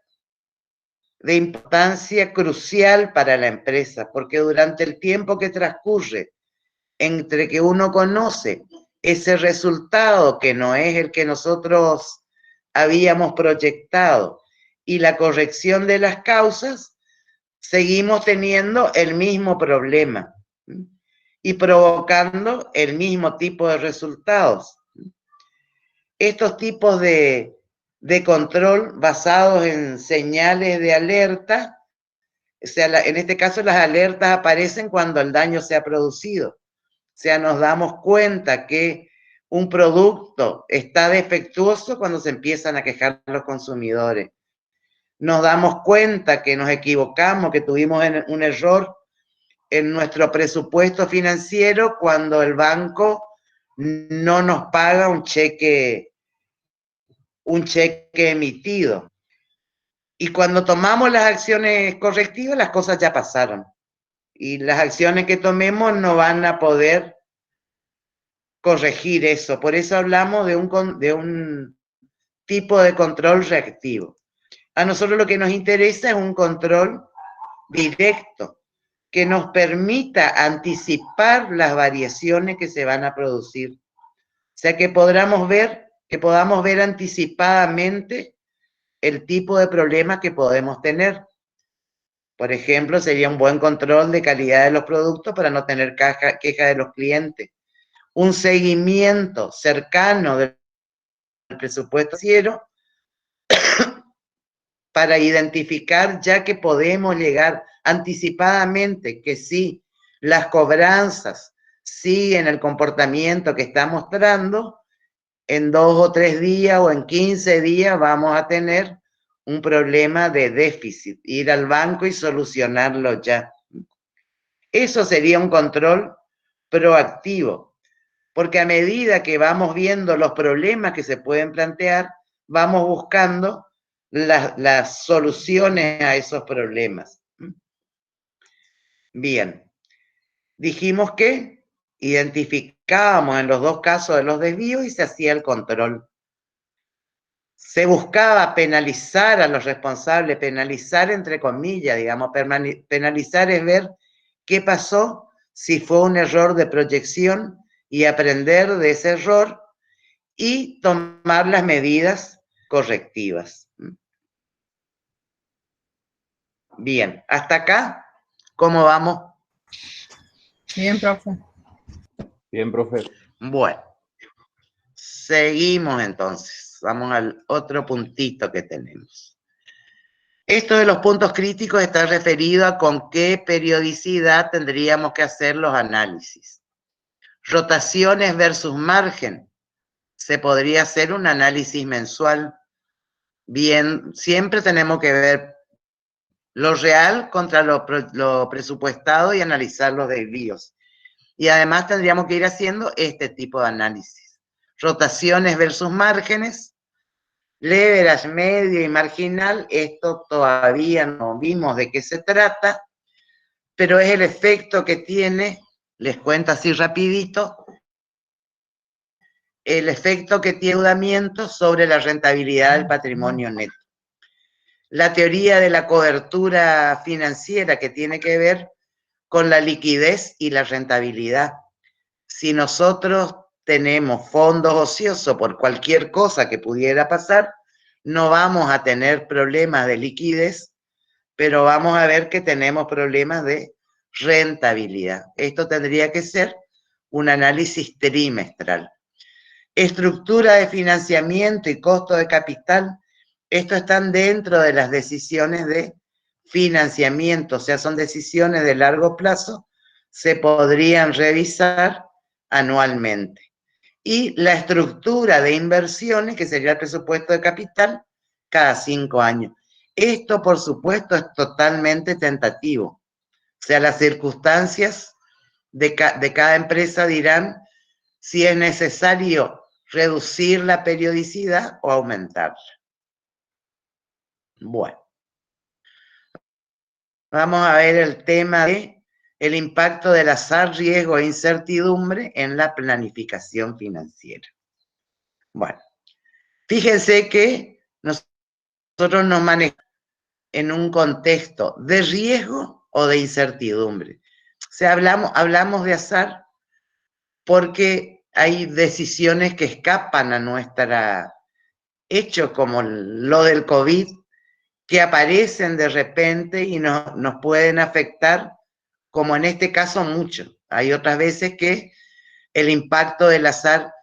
de importancia crucial para la empresa, porque durante el tiempo que transcurre entre que uno conoce ese resultado que no es el que nosotros habíamos proyectado y la corrección de las causas, seguimos teniendo el mismo problema y provocando el mismo tipo de resultados. Estos tipos de control basados en señales de alerta, o sea, en este caso las alertas aparecen cuando el daño se ha producido. O sea, nos damos cuenta que un producto está defectuoso cuando se empiezan a quejar los consumidores. Nos damos cuenta que nos equivocamos, que tuvimos un error en nuestro presupuesto financiero cuando el banco no nos paga un cheque emitido. Y cuando tomamos las acciones correctivas, las cosas ya pasaron. Y las acciones que tomemos no van a poder corregir eso. Por eso hablamos de un tipo de control reactivo. A nosotros lo que nos interesa es un control directo que nos permita anticipar las variaciones que se van a producir. O sea, que podamos ver anticipadamente el tipo de problemas que podemos tener. Por ejemplo, sería un buen control de calidad de los productos para no tener queja de los clientes. Un seguimiento cercano del presupuesto financiero para identificar ya que podemos llegar anticipadamente que si las cobranzas siguen el comportamiento que está mostrando, en 2 o 3 días o en 15 días vamos a tener un problema de déficit, ir al banco y solucionarlo ya. Eso sería un control proactivo, porque a medida que vamos viendo los problemas que se pueden plantear, vamos buscando las soluciones a esos problemas. Bien, dijimos que identificábamos en los dos casos de los desvíos y se hacía el control. Se buscaba penalizar a los responsables, penalizar entre comillas, digamos, penalizar es ver qué pasó si fue un error de proyección y aprender de ese error y tomar las medidas correctivas. Bien, hasta acá, ¿cómo vamos? Bien, profe. Bien, profe. Bueno, seguimos entonces. Vamos al otro puntito que tenemos. Esto de los puntos críticos está referido a con qué periodicidad tendríamos que hacer los análisis. Rotaciones versus margen. Se podría hacer un análisis mensual. Bien, siempre tenemos que ver lo real contra lo presupuestado y analizar los desvíos. Y además tendríamos que ir haciendo este tipo de análisis. Rotaciones versus márgenes, leverage medio y marginal, esto todavía no vimos de qué se trata, pero es el efecto que tiene, les cuento así rapidito, el efecto que tiene el endeudamiento sobre la rentabilidad del patrimonio neto. La teoría de la cobertura financiera que tiene que ver con la liquidez y la rentabilidad. Si nosotros tenemos fondos ociosos por cualquier cosa que pudiera pasar, no vamos a tener problemas de liquidez, pero vamos a ver que tenemos problemas de rentabilidad. Esto tendría que ser un análisis trimestral. Estructura de financiamiento y costo de capital, esto están dentro de las decisiones de financiamiento, o sea, son decisiones de largo plazo, se podrían revisar anualmente. Y la estructura de inversiones, que sería el presupuesto de capital, cada 5 años. Esto, por supuesto, es totalmente tentativo. O sea, las circunstancias de cada empresa dirán si es necesario reducir la periodicidad o aumentarla. Bueno. Vamos a ver el tema de el impacto del azar, riesgo e incertidumbre en la planificación financiera. Bueno, fíjense que nosotros nos manejamos en un contexto de riesgo o de incertidumbre. O sea, hablamos de azar porque hay decisiones que escapan a nuestra hecho, como lo del COVID, que aparecen de repente y nos pueden afectar, como en este caso mucho. Hay otras veces que el impacto del azar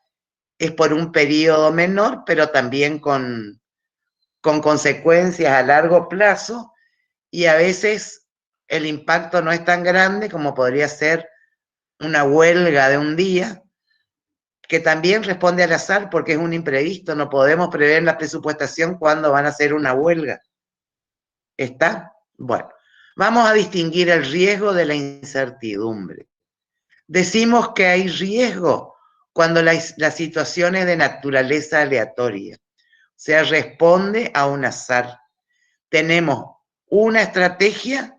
es por un periodo menor, pero también con consecuencias a largo plazo, y a veces el impacto no es tan grande como podría ser una huelga de un día, que también responde al azar porque es un imprevisto, no podemos prever en la presupuestación cuándo van a hacer una huelga. ¿Está? Bueno, vamos a distinguir el riesgo de la incertidumbre. Decimos que hay riesgo cuando la situación es de naturaleza aleatoria, o sea, responde a un azar. Tenemos una estrategia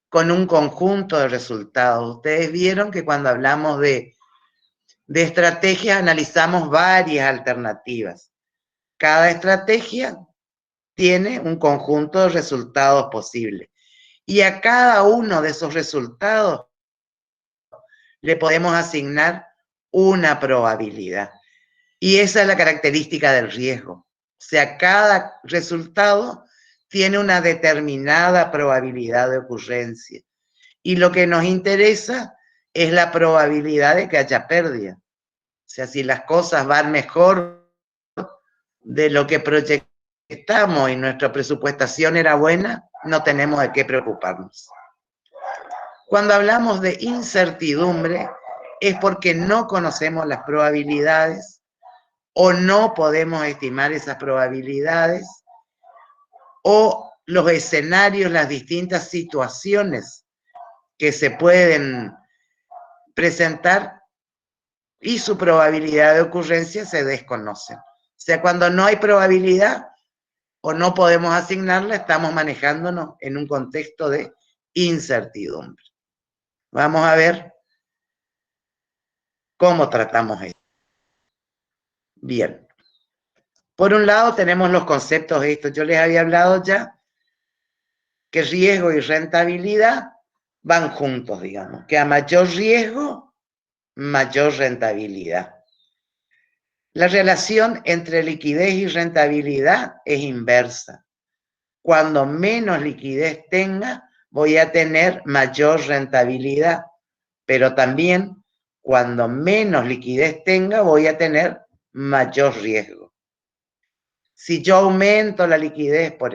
con un conjunto de resultados. Ustedes vieron que cuando hablamos de estrategias analizamos varias alternativas. Cada estrategia tiene un conjunto de resultados posibles. Y a cada uno de esos resultados le podemos asignar una probabilidad. Y esa es la característica del riesgo. O sea, cada resultado tiene una determinada probabilidad de ocurrencia. Y lo que nos interesa es la probabilidad de que haya pérdida. O sea, si las cosas van mejor de lo que proyectamos y nuestra presupuestación era buena, no tenemos de qué preocuparnos. Cuando hablamos de incertidumbre, es porque no conocemos las probabilidades o no podemos estimar esas probabilidades, o los escenarios, las distintas situaciones que se pueden presentar y su probabilidad de ocurrencia se desconocen. O sea, cuando no hay probabilidad o no podemos asignarla, estamos manejándonos en un contexto de incertidumbre. Vamos a ver cómo tratamos esto. Bien. Por un lado tenemos los conceptos estos. Yo les había hablado ya que riesgo y rentabilidad van juntos, digamos. Que a mayor riesgo, mayor rentabilidad. La relación entre liquidez y rentabilidad es inversa. Cuando menos liquidez tenga, voy a tener mayor rentabilidad, pero también cuando menos liquidez tenga, voy a tener mayor riesgo. Si yo aumento la liquidez, por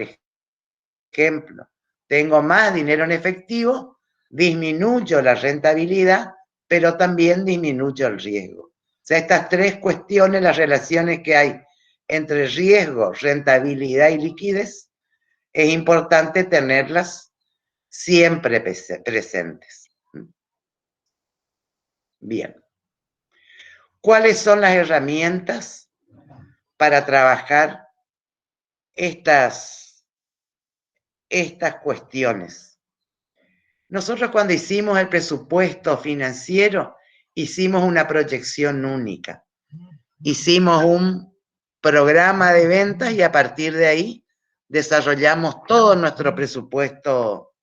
ejemplo, tengo más dinero en efectivo, disminuyo la rentabilidad, pero también disminuyo el riesgo. O sea, estas tres cuestiones, las relaciones que hay entre riesgo, rentabilidad y liquidez, es importante tenerlas siempre presentes. Bien. ¿Cuáles son las herramientas para trabajar estas cuestiones? Nosotros cuando hicimos el presupuesto financiero, hicimos una proyección única. Hicimos un programa de ventas y a partir de ahí desarrollamos todo nuestro presupuesto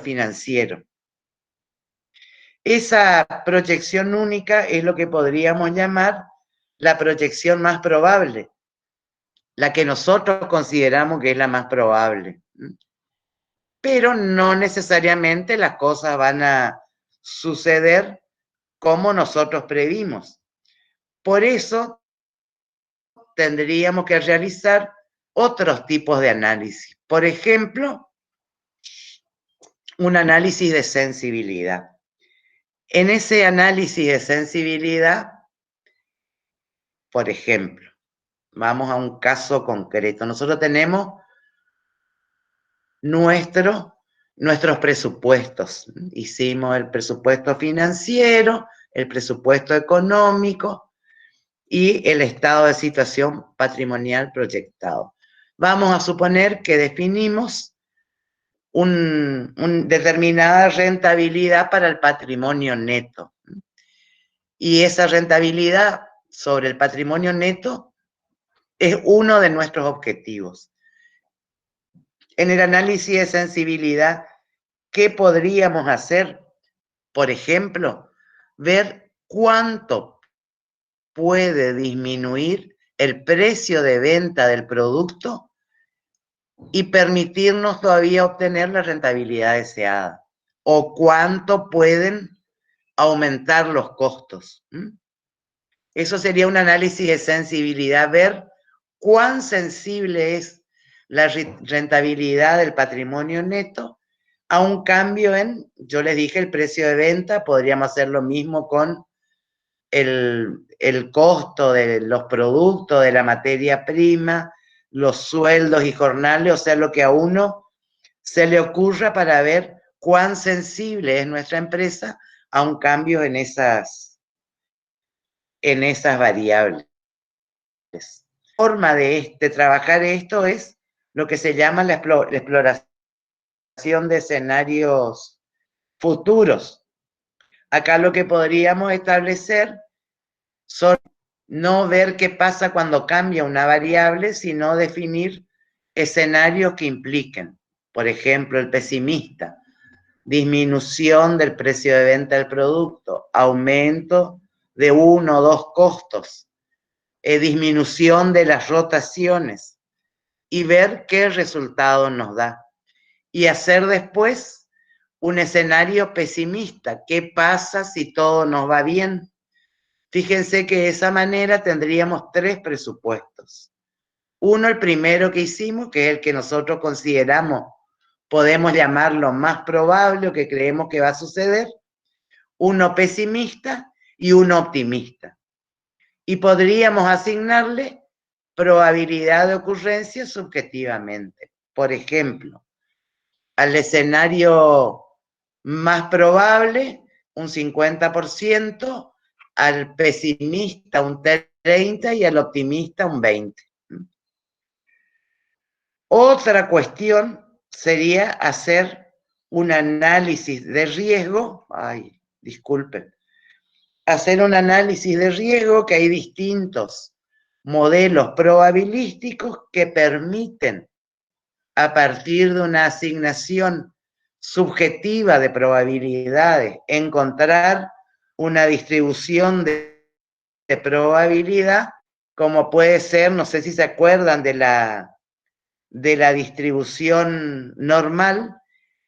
financiero. Esa proyección única es lo que podríamos llamar la proyección más probable, la que nosotros consideramos que es la más probable. Pero no necesariamente las cosas van a suceder como nosotros previmos. Por eso tendríamos que realizar otros tipos de análisis. Por ejemplo, un análisis de sensibilidad. En ese análisis de sensibilidad, por ejemplo, vamos a un caso concreto. Nosotros tenemos nuestros presupuestos. Hicimos el presupuesto financiero, el presupuesto económico y el estado de situación patrimonial proyectado. Vamos a suponer que definimos una determinada rentabilidad para el patrimonio neto. Y esa rentabilidad sobre el patrimonio neto es uno de nuestros objetivos. En el análisis de sensibilidad, ¿qué podríamos hacer? Por ejemplo, ver cuánto puede disminuir el precio de venta del producto y permitirnos todavía obtener la rentabilidad deseada. O cuánto pueden aumentar los costos. Eso sería un análisis de sensibilidad, ver cuán sensible es la rentabilidad del patrimonio neto a un cambio en, yo les dije, el precio de venta. Podríamos hacer lo mismo con el costo de los productos, de la materia prima, los sueldos y jornales, o sea, lo que a uno se le ocurra para ver cuán sensible es nuestra empresa a un cambio en esas variables. La forma de trabajar esto es lo que se llama la exploración de escenarios futuros. Acá lo que podríamos establecer son no ver qué pasa cuando cambia una variable, sino definir escenarios que impliquen, por ejemplo, el pesimista, disminución del precio de venta del producto, aumento de 1 o 2 costos, disminución de las rotaciones, y ver qué resultado nos da. Y hacer después un escenario pesimista. ¿Qué pasa si todo nos va bien? Fíjense que de esa manera tendríamos 3 presupuestos. Uno, el primero que hicimos, que es el que nosotros consideramos, podemos llamarlo más probable o que creemos que va a suceder. Uno pesimista y uno optimista. Y podríamos asignarle probabilidad de ocurrencia subjetivamente. Por ejemplo, al escenario más probable, un 50%, al pesimista un 30% y al optimista un 20%. Otra cuestión sería hacer un análisis de riesgo, hacer un análisis de riesgo, que hay distintos modelos probabilísticos que permiten, a partir de una asignación subjetiva de probabilidades, encontrar una distribución de probabilidad, como puede ser, no sé si se acuerdan de la distribución normal,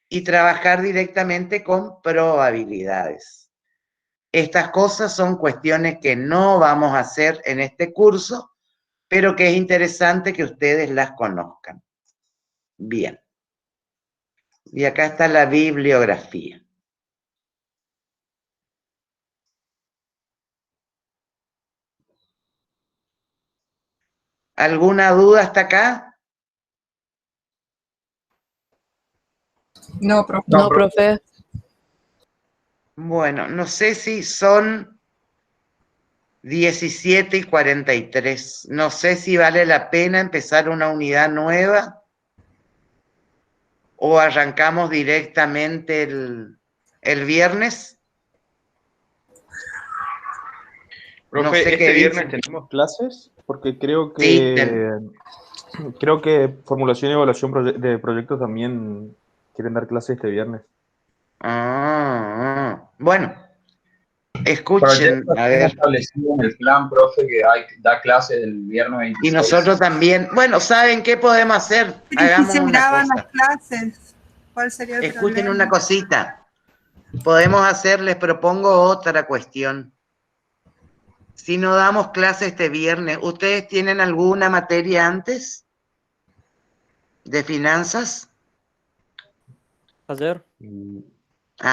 y trabajar directamente con probabilidades. Estas cosas son cuestiones que no vamos a hacer en este curso, pero que es interesante que ustedes las conozcan. Bien. Y acá está la bibliografía. ¿Alguna duda hasta acá? No, profe. No, profe. Bueno, no sé si son 17:43. No sé si vale la pena empezar una unidad nueva o arrancamos directamente el viernes. Profe, No sé qué viernes dicen. tenemos clases, porque creo Sí, que formulación y evaluación de proyectos también quieren dar clases este viernes. Bueno, escuchen, Proyecto a está ver. establecido en el plan, profe, que da clases el viernes 26. Y nosotros también. Bueno, ¿saben qué podemos hacer? Pero si Hagamos se una graban las cosa. clases, ¿cuál sería el Escuchen problema? una cosita. Podemos hacer, les propongo otra cuestión. Si no damos clase este viernes, ¿ustedes tienen alguna materia antes de finanzas? Ayer.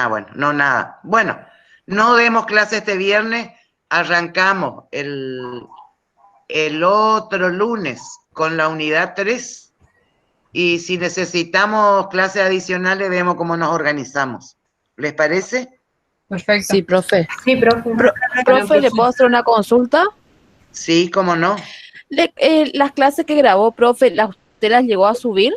Bueno, no nada. Bueno, no demos clase este viernes, arrancamos el otro lunes con la unidad 3 y si necesitamos clases adicionales vemos cómo nos organizamos. ¿Les parece? Perfecto. Sí, profe. Sí, profe. Profe, ¿le puedo hacer una consulta? Sí, cómo no. Las clases que grabó, profe, ¿Usted las llegó a subir?